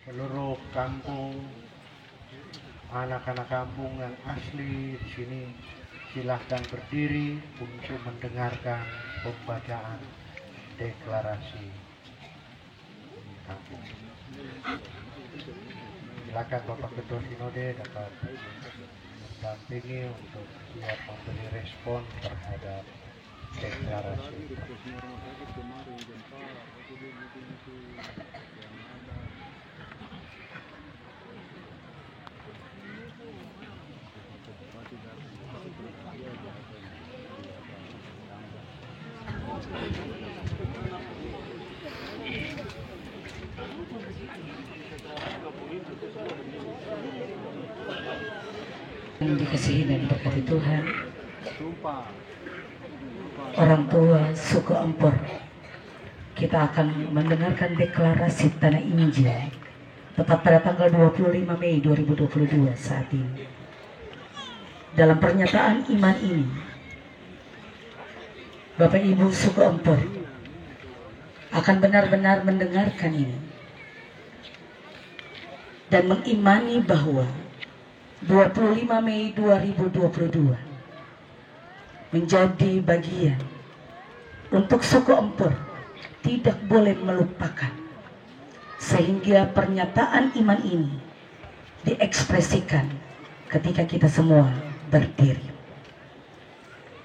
seluruh kampung, anak-anak kampung yang asli di sini silahkan berdiri untuk mendengarkan pembacaan deklarasi kampung. Silakan Bapak Ketua Sinode dapat mendampingi untuk siap memberi respon terhadap deklarasi. Yang dikasihi dan diberkati Tuhan, orang tua suku Empor, kita akan mendengarkan deklarasi Tanah Injil tepat pada tanggal 25 Mei 2022 saat ini. Dalam pernyataan iman ini, Bapak Ibu suku Empor akan benar-benar mendengarkan ini dan mengimani bahwa 25 Mei 2022 menjadi bagian untuk suku Empor tidak boleh melupakan, sehingga pernyataan iman ini diekspresikan ketika kita semua berdiri.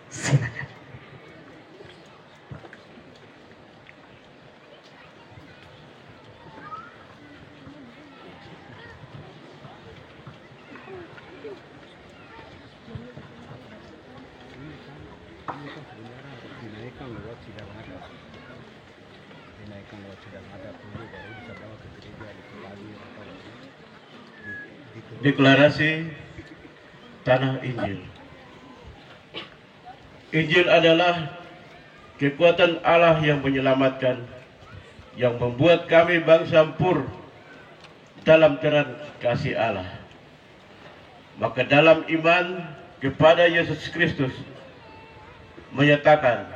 Silakan. Dinaikkan lewat sidang adat dulu baru bisa bawa ke gereja dikembali atau deklarasi Tanah Injil. Injil adalah kekuatan Allah yang menyelamatkan, yang membuat kami bangsa Empor dalam terang kasih Allah. Maka dalam iman kepada Yesus Kristus menyatakan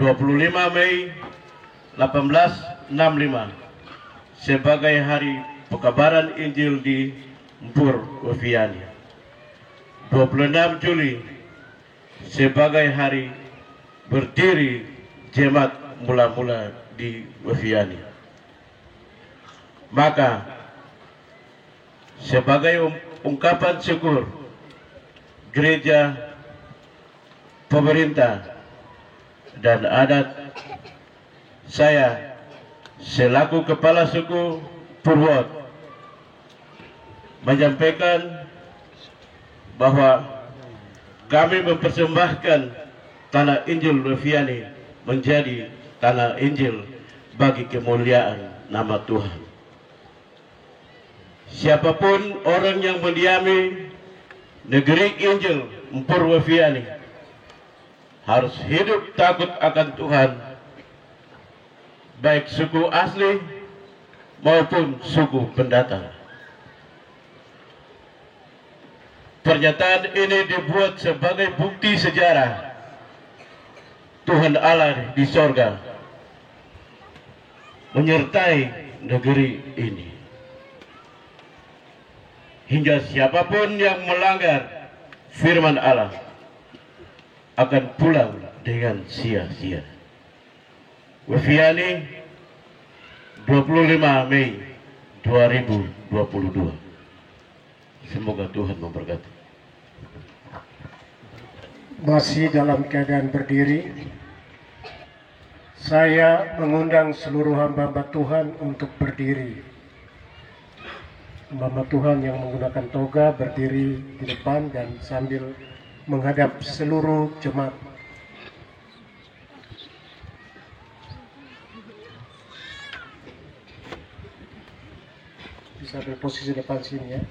25 Mei 1865 sebagai hari pekabaran Injil di Empor Weviani, 26 Juli sebagai hari berdiri jemaat mula-mula di Weviani. Maka sebagai ungkapan syukur, gereja, pemerintah, dan adat, saya selaku kepala suku Purwot menyampaikan bahwa kami mempersembahkan Tanah Injil Weviani menjadi Tanah Injil bagi kemuliaan nama Tuhan. Siapapun orang yang mendiami negeri Injil Empor Weviani harus hidup takut akan Tuhan, baik suku asli maupun suku pendatang. Pernyataan ini dibuat sebagai bukti sejarah Tuhan Allah di sorga menyertai negeri ini, hingga siapapun yang melanggar firman Allah akan pulang dengan sia-sia. Weviani 25 Mei 2022. Semoga Tuhan memberkati. Masih dalam keadaan berdiri, saya mengundang seluruh hamba-hamba Tuhan untuk berdiri. Hamba Tuhan yang menggunakan toga berdiri di depan dan sambil menghadap seluruh jemaat. Bisa berposisi depan sini ya.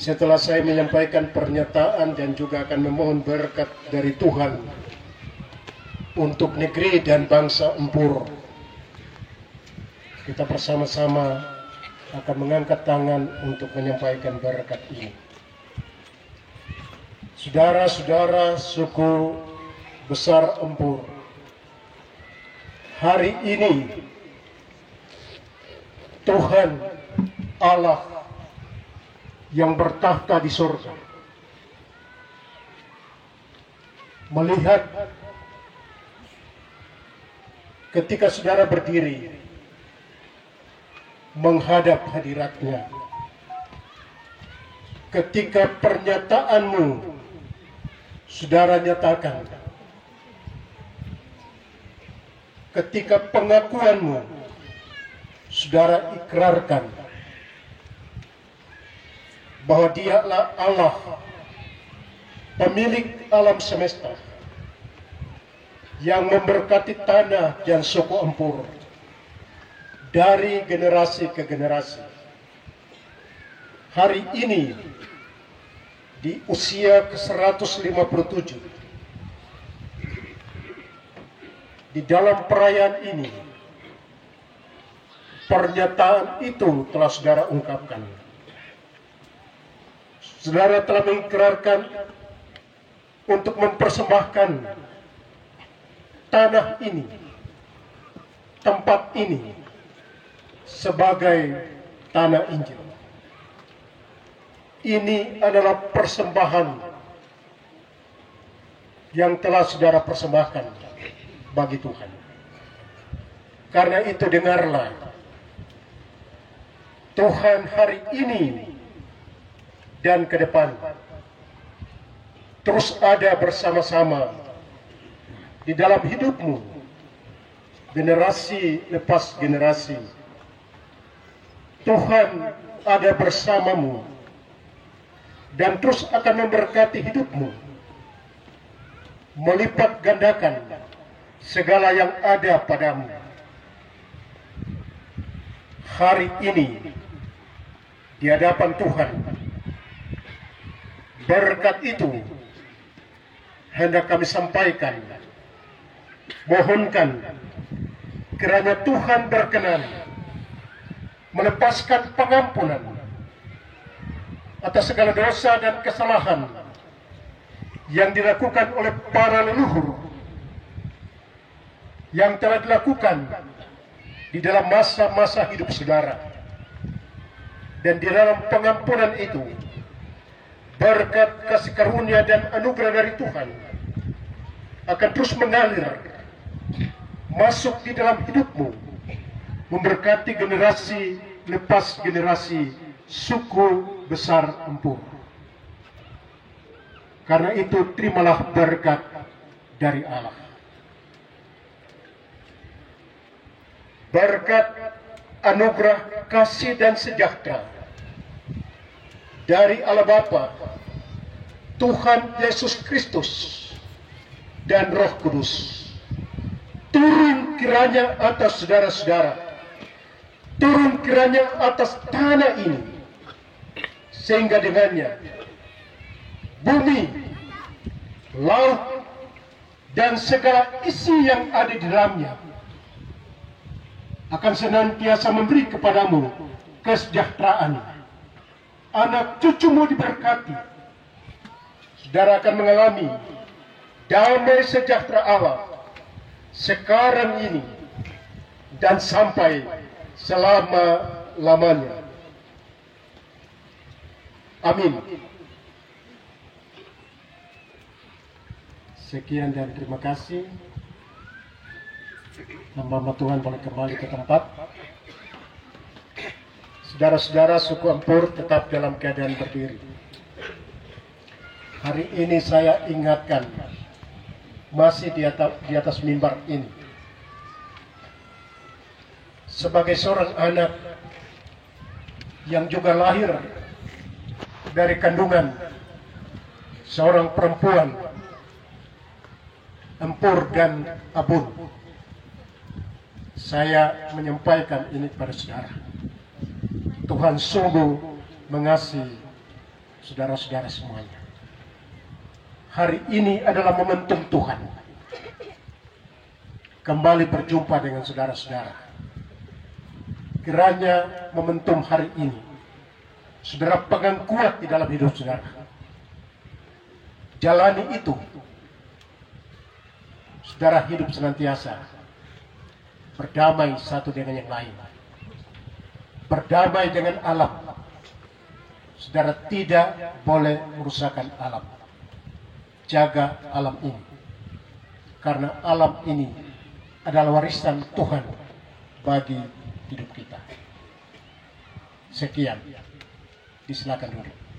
Setelah saya menyampaikan pernyataan dan juga akan memohon berkat dari Tuhan untuk negeri dan bangsa Empor, kita bersama-sama akan mengangkat tangan untuk menyampaikan berkat ini. Saudara-saudara suku besar Empor, hari ini Tuhan Allah yang bertahta di surga melihat ketika saudara berdiri menghadap hadiratnya, ketika pernyataanmu saudara nyatakan, ketika pengakuanmu saudara ikrarkan bahwa Dialah Allah, pemilik alam semesta, yang memberkati tanah dan suku Empur dari generasi ke generasi. Hari ini di usia ke-157, di dalam perayaan ini, pernyataan itu telah saudara ungkapkan. Saudara telah mengikrarkan untuk mempersembahkan tanah ini, tempat ini, sebagai tanah Injil. Ini adalah persembahan yang telah saudara persembahkan bagi Tuhan. Karena itu dengarlah, Tuhan hari ini dan ke depan terus ada bersama-sama di dalam hidupmu, generasi lepas generasi. Tuhan ada bersamamu dan terus akan memberkati hidupmu, melipat gandakan segala yang ada padamu. Hari ini di hadapan Tuhan, berkat itu hendak kami sampaikan, mohonkan kiranya Tuhan berkenan melepaskan pengampunan atas segala dosa dan kesalahan yang dilakukan oleh para leluhur, yang telah dilakukan di dalam masa-masa hidup saudara. Dan di dalam pengampunan itu, berkat kasih karunia dan anugerah dari Tuhan akan terus mengalir masuk di dalam hidupmu, memberkati generasi lepas generasi suku besar Empur. Karena itu terimalah berkat dari Allah. Berkat, anugerah, kasih dan sejahtera dari Allah Bapa, Tuhan Yesus Kristus dan Roh Kudus turun kiranya atas saudara-saudara, turun kiranya atas tanah ini, sehingga dengannya bumi, laut, dan segala isi yang ada di dalamnya akan senantiasa memberi kepadamu kesejahteraan. Anak cucumu diberkati. Saudara akan mengalami damai sejahtera Allah sekarang ini dan sampai selama-lamanya. Amin. Sekian dan terima kasih. Hamba Tuhan boleh kembali ke tempat. Saudara-saudara suku Empur tetap dalam keadaan berdiri. Hari ini saya ingatkan, masih di atas mimbar ini, sebagai seorang anak yang juga lahir dari kandungan seorang perempuan Empur dan Abun, saya menyampaikan ini kepada saudara. Tuhan sungguh mengasihi saudara-saudara semuanya. Hari ini adalah momentum Tuhan kembali berjumpa dengan saudara-saudara. Kiranya momentum hari ini saudara pegang kuat di dalam hidup saudara. Jalani itu. Saudara hidup senantiasa berdamai satu dengan yang lain, berdamai dengan alam. Saudara tidak boleh merusakkan alam. Jaga alam ini, karena alam ini adalah warisan Tuhan bagi hidup kita. Sekian, disilakan dulu.